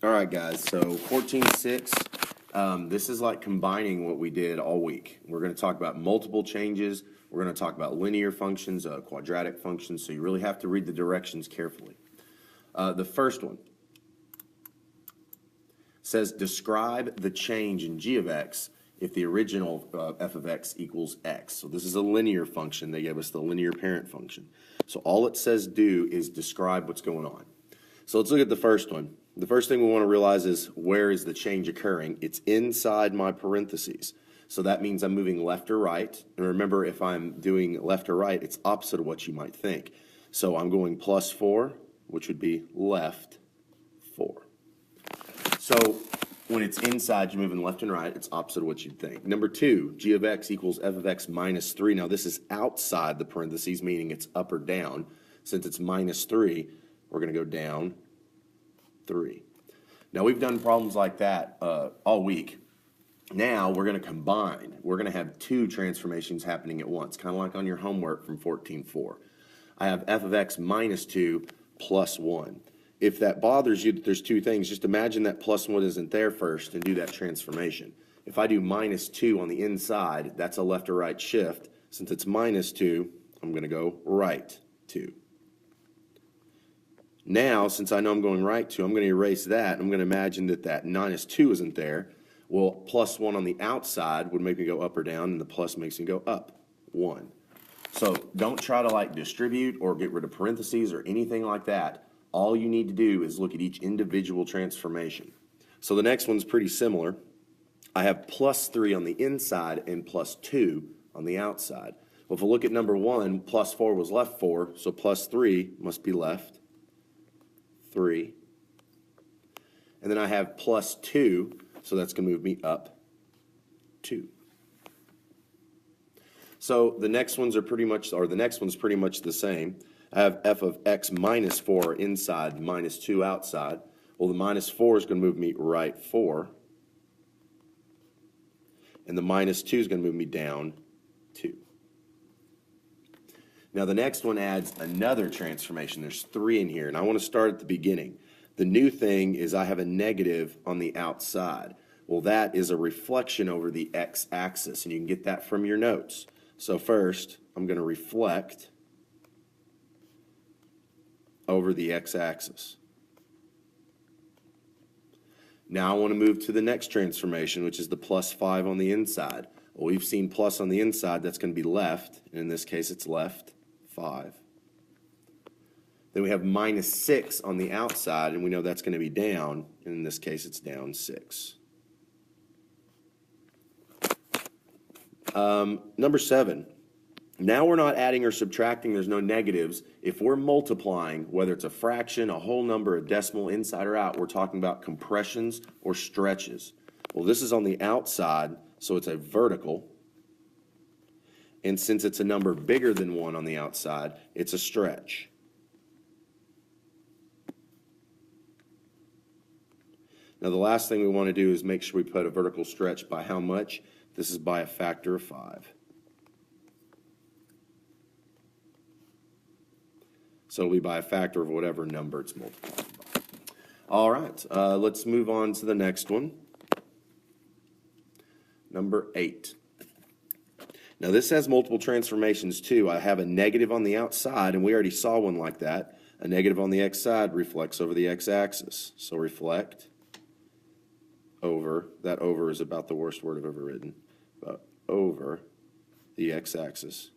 All right, guys, so 14.6, this is like combining what we did all week. We're going to talk about multiple changes. We're going to talk about linear functions, quadratic functions, so you really have to read the directions carefully. The first one says describe the change in g of x if the original f of x equals x. So this is a linear function. They gave us the linear parent function. So all it says do is describe what's going on. So let's look at the first one. The first thing we want to realize is where is the change occurring? It's inside my parentheses. So that means I'm moving left or right. And remember, if I'm doing left or right, it's opposite of what you might think. So I'm going plus 4, which would be left 4. So when it's inside, you're moving left and right. It's opposite of what you'd think. Number 2, g of x equals f of x minus 3. Now this is outside the parentheses, meaning it's up or down. Since it's minus 3, we're going to go down 3. Now we've done problems like that all week. Now we're going to combine. We're going to have two transformations happening at once, kind of like on your homework from 14.4. I have f of x minus 2 plus 1. If that bothers you that there's two things, just imagine that plus 1 isn't there first and do that transformation. If I do minus 2 on the inside, that's a left or right shift. Since it's minus 2, I'm going to go right 2. Now, since I know I'm going right 2, I'm going to erase that. I'm going to imagine that that minus 2 isn't there. Well, plus 1 on the outside would make me go up or down, and the plus makes me go up 1. So don't try to like distribute or get rid of parentheses or anything like that. All you need to do is look at each individual transformation. So the next one's pretty similar. I have plus 3 on the inside and plus 2 on the outside. Well, if we look at number 1, plus 4 was left 4, so plus 3 must be left 3. And then I have plus 2, so that's going to move me up 2. So the next ones are pretty much, or the next one's pretty much the same. I have f of x minus 4 inside, minus 2 outside. Well, the minus 4 is going to move me right 4. And the minus 2 is going to move me down 2. Now the next one adds another transformation. There's 3 in here, and I want to start at the beginning. The new thing is I have a negative on the outside. Well, that is a reflection over the x-axis, and you can get that from your notes. So first, I'm going to reflect over the x-axis. Now I want to move to the next transformation, which is the plus 5 on the inside. Well, we've seen plus on the inside, that's going to be left, and in this case it's left 5. Then we have minus 6 on the outside, and we know that's going to be down, and in this case it's down 6. Number 7. Now we're not adding or subtracting, there's no negatives. If we're multiplying, whether it's a fraction, a whole number, a decimal, inside or out, we're talking about compressions or stretches. Well, this is on the outside, so it's a vertical. And since it's a number bigger than 1 on the outside, it's a stretch. Now the last thing we want to do is make sure we put a vertical stretch by how much? This is by a factor of 5. So it'll be by a factor of whatever number it's multiplied by. All right, let's move on to the next one. Number 8. Now this has multiple transformations too. I have a negative on the outside, and we already saw one like that. A negative on the x side reflects over the x-axis. So reflect over, that over is about the worst word I've ever written, but over the x-axis.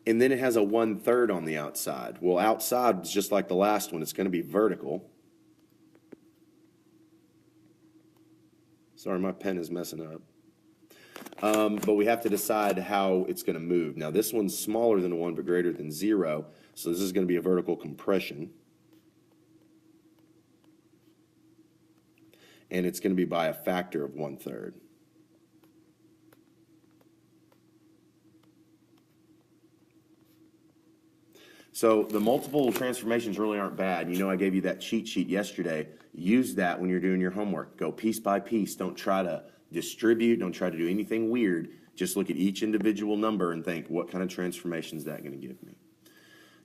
And then it has a 1/3 on the outside. Well, outside is just like the last one. It's going to be vertical. Sorry, my pen is messing up. But we have to decide how it's going to move. Now, this one's smaller than 1 but greater than 0, so this is going to be a vertical compression. And it's going to be by a factor of 1/3. So the multiple transformations really aren't bad. You know, I gave you that cheat sheet yesterday. Use that when you're doing your homework. Go piece by piece. Don't try to distribute. Don't try to do anything weird. Just look at each individual number and think, what kind of transformation is that going to give me?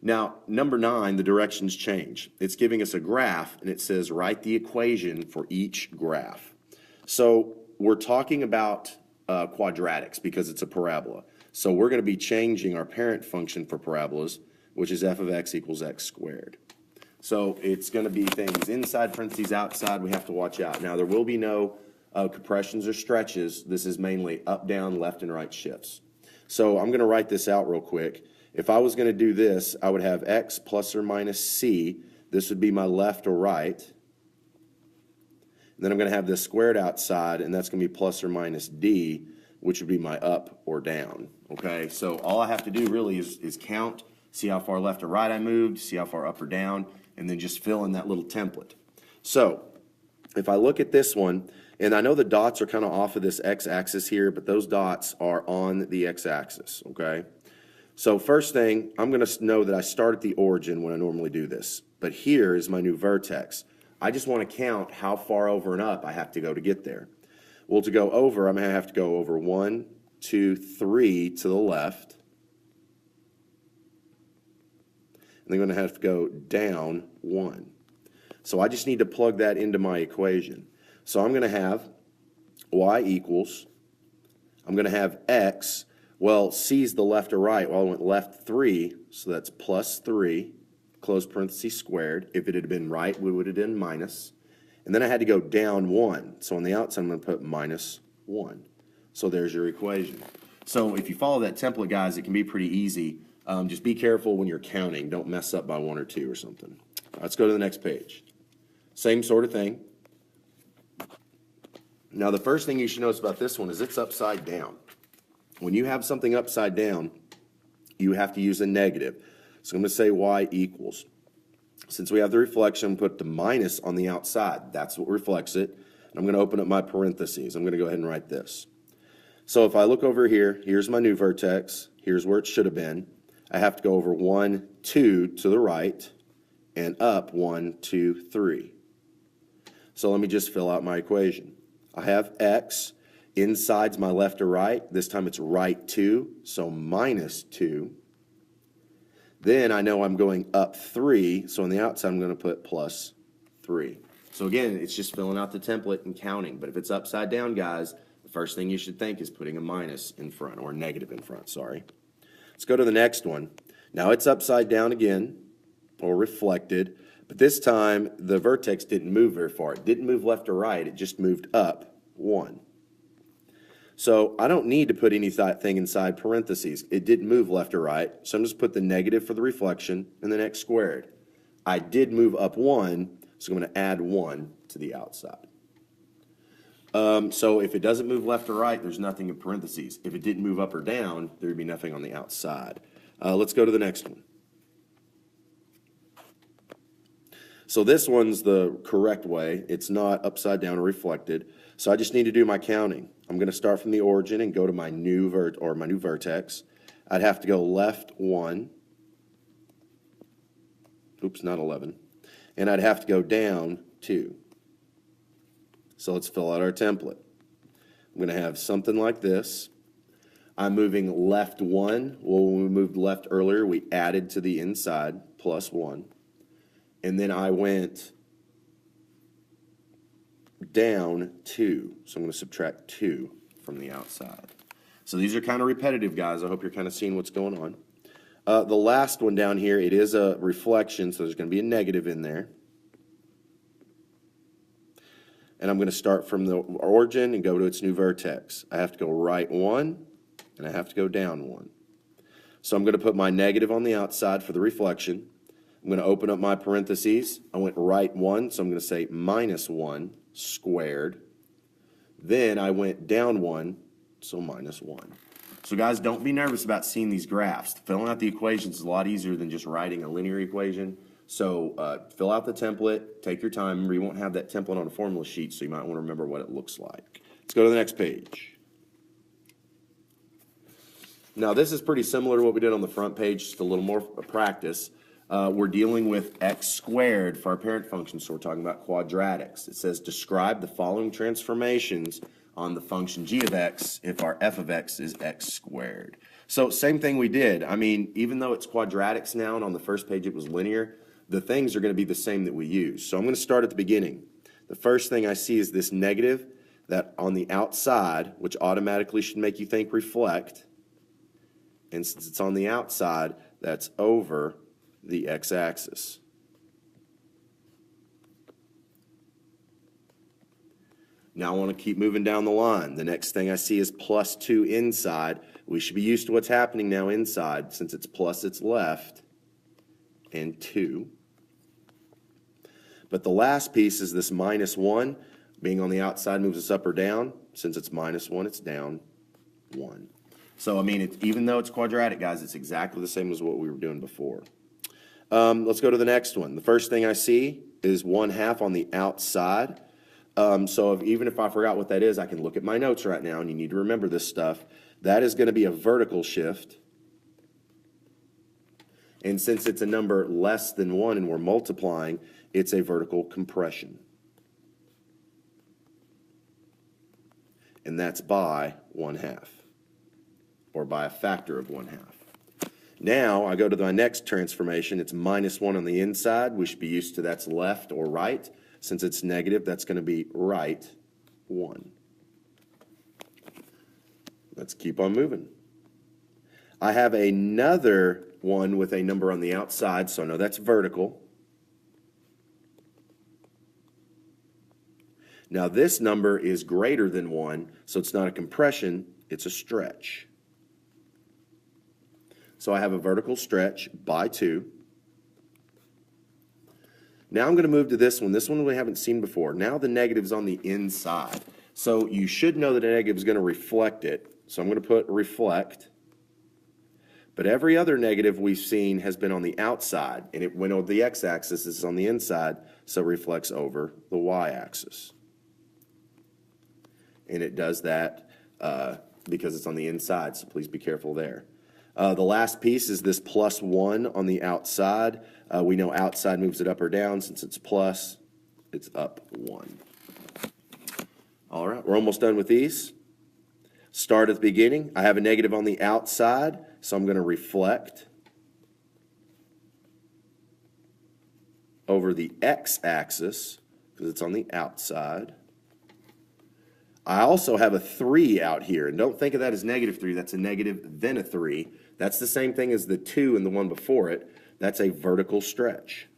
Now, number 9, the directions change. It's giving us a graph, and it says write the equation for each graph. So we're talking about quadratics because it's a parabola. So we're going to be changing our parent function for parabolas, which is f of x equals x squared. So it's going to be things inside parentheses, outside. We have to watch out. Now, there will be no compressions or stretches. This is mainly up, down, left, and right shifts. So I'm going to write this out real quick. If I was going to do this, I would have x plus or minus c. This would be my left or right. And then I'm going to have this squared outside, and that's going to be plus or minus d, which would be my up or down. Okay, so all I have to do really is count, see how far left or right I moved, see how far up or down, and then just fill in that little template. So if I look at this one, and I know the dots are kind of off of this x-axis here, but those dots are on the x-axis, okay? So first thing, I'm going to know that I start at the origin when I normally do this. But here is my new vertex. I just want to count how far over and up I have to go to get there. Well, to go over, I'm going to have to go over 1, 2, 3 to the left. And I'm going to have to go down 1. So I just need to plug that into my equation. So I'm going to have y equals, I'm going to have x, well, c is the left or right. Well, I went left 3, so that's plus 3, close parentheses squared. If it had been right, we would have done minus. And then I had to go down 1. So on the outside, I'm going to put minus 1. So there's your equation. So if you follow that template, guys, it can be pretty easy. Just be careful when you're counting. Don't mess up by 1 or 2 or something. Let's go to the next page. Same sort of thing. Now, the first thing you should notice about this one is it's upside down. When you have something upside down, you have to use a negative. So I'm going to say y equals. Since we have the reflection, put the minus on the outside. That's what reflects it. And I'm going to open up my parentheses. I'm going to go ahead and write this. So if I look over here, here's my new vertex. Here's where it should have been. I have to go over 1, 2 to the right, and up 1, 2, 3. So let me just fill out my equation. I have x. Inside's my left or right. This time it's right 2, so minus 2. Then I know I'm going up 3, so on the outside I'm going to put plus 3. So again, it's just filling out the template and counting. But if it's upside down, guys, the first thing you should think is putting a minus in front, or a negative in front, sorry. Let's go to the next one. Now it's upside down again, or reflected, but this time the vertex didn't move very far. It didn't move left or right, it just moved up 1. So I don't need to put anything inside parentheses. It didn't move left or right, so I'm just put the negative for the reflection and then x squared. I did move up 1, so I'm going to add 1 to the outside. So if it doesn't move left or right, there's nothing in parentheses. If it didn't move up or down, there would be nothing on the outside. Let's go to the next one. So this one's the correct way. It's not upside down or reflected. So I just need to do my counting. I'm going to start from the origin and go to my new vertex. I'd have to go left 1. Oops, not 11. And I'd have to go down 2. So let's fill out our template. I'm going to have something like this. I'm moving left 1. Well, when we moved left earlier, we added to the inside, plus 1. And then I went down 2. So I'm going to subtract 2 from the outside. So these are kind of repetitive, guys. I hope you're kind of seeing what's going on. The last one down here, it is a reflection, so there's going to be a negative in there. And I'm going to start from the origin and go to its new vertex. I have to go right 1, and I have to go down 1. So I'm going to put my negative on the outside for the reflection. I'm going to open up my parentheses. I went right 1, so I'm going to say minus 1 squared. Then I went down 1, so minus 1. So guys, don't be nervous about seeing these graphs. Filling out the equations is a lot easier than just writing a linear equation. So fill out the template, take your time. Remember, you won't have that template on a formula sheet, so you might want to remember what it looks like. Let's go to the next page. Now, this is pretty similar to what we did on the front page, just a little more practice. We're dealing with x squared for our parent function, so we're talking about quadratics. It says describe the following transformations on the function g of x if our f of x is x squared. So same thing we did. I mean, even though it's quadratics now, and on the first page it was linear, the things are going to be the same that we use. So I'm going to start at the beginning. The first thing I see is this negative that on the outside, which automatically should make you think reflect. And since it's on the outside, that's over the x-axis. Now I want to keep moving down the line. The next thing I see is plus 2 inside. We should be used to what's happening now inside. Since it's plus, it's left, and 2. But the last piece is this minus 1. Being on the outside moves us up or down. Since it's minus 1, it's down 1. So, I mean, even though it's quadratic, guys, it's exactly the same as what we were doing before. Let's go to the next one. The first thing I see is 1/2 on the outside. So even if I forgot what that is, I can look at my notes right now, and you need to remember this stuff. That is going to be a vertical shift. And since it's a number less than 1 and we're multiplying, it's a vertical compression. And that's by 1/2, or by a factor of 1/2. Now I go to my next transformation. It's minus 1 on the inside. We should be used to that's left or right. Since it's negative, that's going to be right 1. Let's keep on moving. I have another one with a number on the outside, so I know that's vertical. Now this number is greater than 1, so it's not a compression, it's a stretch. So I have a vertical stretch by 2. Now I'm going to move to this one. This one we haven't seen before. Now the negative's on the inside. So you should know that a negative is going to reflect it. So I'm going to put reflect. But every other negative we've seen has been on the outside. And it went over the x-axis. This is on the inside, so it reflects over the y-axis. And it does that because it's on the inside, so please be careful there. The last piece is this plus 1 on the outside. We know outside moves it up or down. Since it's plus, it's up 1. All right, we're almost done with these. Start at the beginning. I have a negative on the outside, so I'm going to reflect over the x-axis because it's on the outside. I also have a 3 out here, and don't think of that as negative 3. That's a negative, then a 3. That's the same thing as the 2 and the one before it. That's a vertical stretch.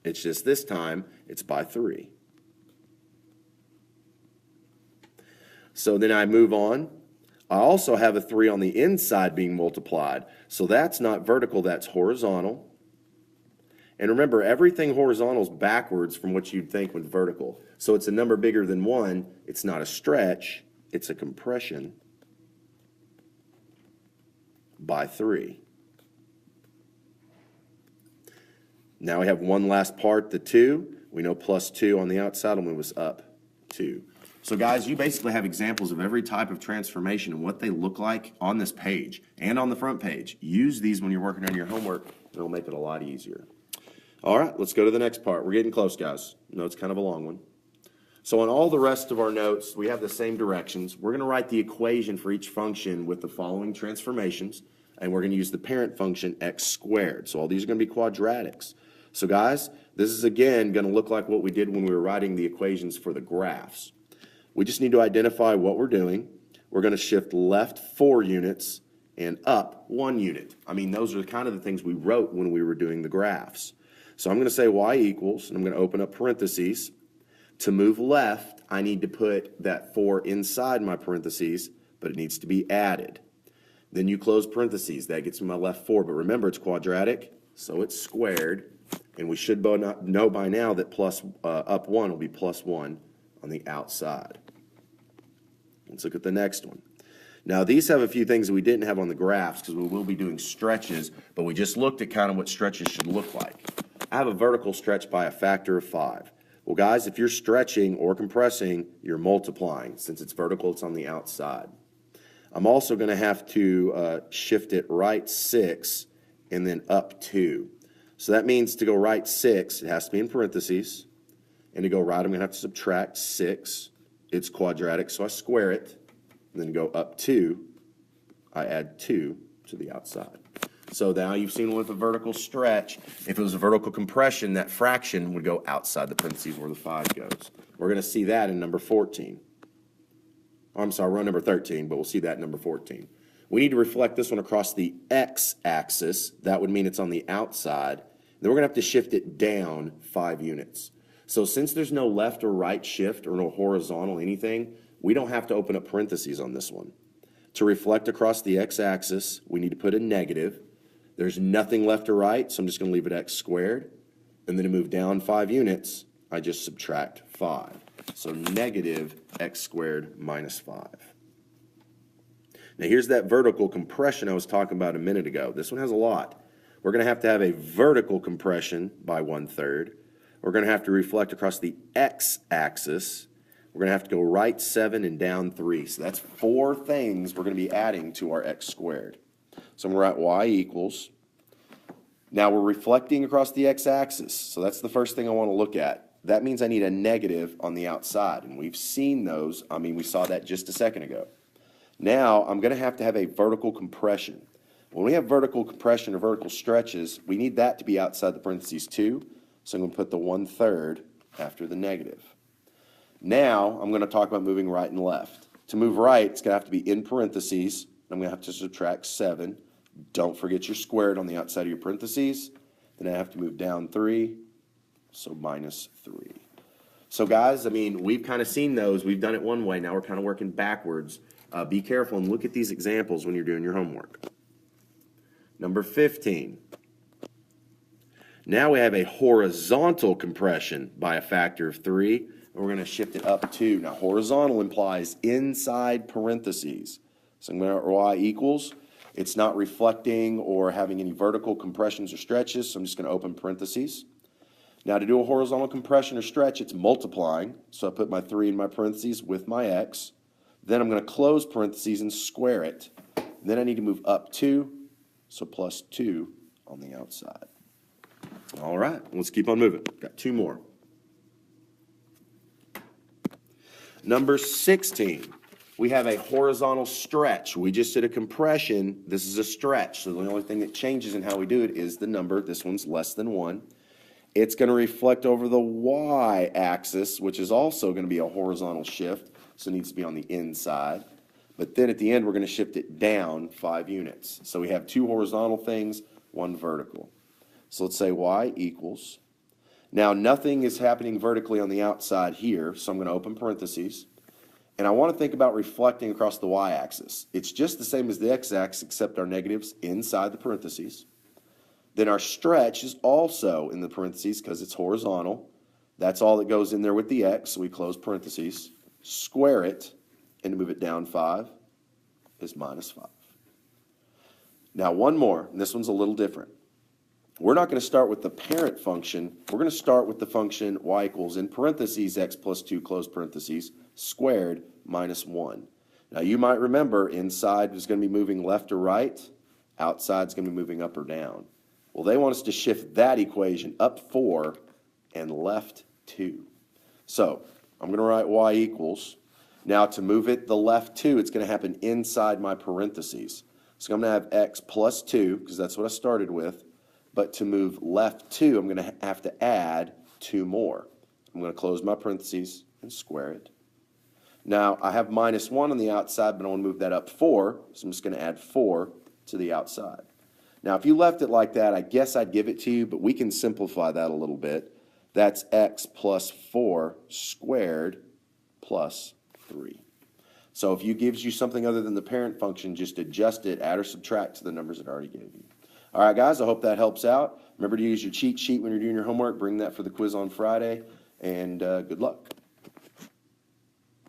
It's just this time, it's by 3. So then I move on. I also have a 3 on the inside being multiplied. So that's not vertical, that's horizontal. And remember, everything horizontal is backwards from what you'd think with vertical. So it's a number bigger than 1. It's not a stretch. It's a compression by 3. Now we have one last part, the 2. We know plus 2 on the outside will move us up 2. So guys, you basically have examples of every type of transformation and what they look like on this page and on the front page. Use these when you're working on your homework, and it'll make it a lot easier. All right, let's go to the next part. We're getting close, guys. No, it's kind of a long one. So on all the rest of our notes, we have the same directions. We're going to write the equation for each function with the following transformations, and we're going to use the parent function x squared. So all these are going to be quadratics. So guys, this is again going to look like what we did when we were writing the equations for the graphs. We just need to identify what we're doing. We're going to shift left 4 units and up 1 unit. I mean, those are kind of the things we wrote when we were doing the graphs. So I'm going to say y equals, and I'm going to open up parentheses. To move left, I need to put that 4 inside my parentheses, but it needs to be added. Then you close parentheses. That gets me my left 4. But remember, it's quadratic, so it's squared. And we should know by now that up 1 will be plus 1 on the outside. Let's look at the next one. Now, these have a few things that we didn't have on the graphs because we will be doing stretches, but we just looked at kind of what stretches should look like. I have a vertical stretch by a factor of 5. Well, guys, if you're stretching or compressing, you're multiplying. Since it's vertical, it's on the outside. I'm also going to have to shift it right 6 and then up 2. So that means to go right 6, it has to be in parentheses. And to go right, I'm going to have to subtract 6 it's quadratic, so I square it, and then go up 2, I add 2 to the outside. So now you've seen with a vertical stretch, if it was a vertical compression, that fraction would go outside the parentheses where the 5 goes. We're going to see that in number 14. I'm sorry, we're on number 13, but we'll see that in number 14. We need to reflect this one across the x-axis. That would mean it's on the outside. Then we're going to have to shift it down 5 units. So since there's no left or right shift or no horizontal anything, we don't have to open up parentheses on this one. To reflect across the x-axis, we need to put a negative. There's nothing left or right, so I'm just going to leave it x squared. And then to move down 5 units, I just subtract 5. So negative x squared minus 5. Now here's that vertical compression I was talking about a minute ago. This one has a lot. We're going to have a vertical compression by 1/3. We're going to have to reflect across the x-axis. We're going to have to go right 7 and down 3. So that's 4 things we're going to be adding to our x squared. So I'm going to write y equals. Now we're reflecting across the x-axis. So that's the first thing I want to look at. That means I need a negative on the outside. And we've seen those. I mean, we saw that just a second ago. Now I'm going to have a vertical compression. When we have vertical compression or vertical stretches, we need that to be outside the parentheses too. So I'm going to put the 1/3 after the negative. Now I'm going to talk about moving right and left. To move right, it's going to have to be in parentheses. I'm going to have to subtract 7. Don't forget your squared on the outside of your parentheses. Then I have to move down 3, so minus 3. So guys, I mean, we've kind of seen those. We've done it one way. Now we're kind of working backwards. Be careful and look at these examples when you're doing your homework. Number 15. Now we have a horizontal compression by a factor of 3, and we're going to shift it up 2. Now horizontal implies inside parentheses. So I'm going to write y equals. It's not reflecting or having any vertical compressions or stretches, so I'm just going to open parentheses. Now to do a horizontal compression or stretch, it's multiplying. So I put my 3 in my parentheses with my x. Then I'm going to close parentheses and square it. Then I need to move up 2, so plus 2 on the outside. All right, let's keep on moving. Got 2 more. Number 16. We have a horizontal stretch. We just did a compression. This is a stretch. So the only thing that changes in how we do it is the number. This one's less than 1. It's going to reflect over the y-axis, which is also going to be a horizontal shift. So it needs to be on the inside. But then at the end, we're going to shift it down 5 units. So we have 2 horizontal things, 1 vertical. So let's say y equals. Now nothing is happening vertically on the outside here, so I'm going to open parentheses. And I want to think about reflecting across the y-axis. It's just the same as the x-axis, except our negatives inside the parentheses. Then our stretch is also in the parentheses because it's horizontal. That's all that goes in there with the x, so we close parentheses, square it, and move it down 5 is minus 5. Now one more, and this one's a little different. We're not going to start with the parent function. We're going to start with the function y equals in parentheses x plus 2 close parentheses squared minus 1. Now you might remember inside is going to be moving left or right. Outside is going to be moving up or down. Well, they want us to shift that equation up 4 and left 2. So I'm going to write y equals. Now to move it the left 2, it's going to happen inside my parentheses. So I'm going to have x plus 2 because that's what I started with. But to move left 2, I'm going to have to add 2 more. I'm going to close my parentheses and square it. Now, I have minus 1 on the outside, but I want to move that up 4, so I'm just going to add 4 to the outside. Now, if you left it like that, I guess I'd give it to you, but we can simplify that a little bit. That's x plus 4 squared plus 3. So if it gives you something other than the parent function, just adjust it, add or subtract to the numbers it already gave you. All right, guys, I hope that helps out. Remember to use your cheat sheet when you're doing your homework. Bring that for the quiz on Friday, and good luck.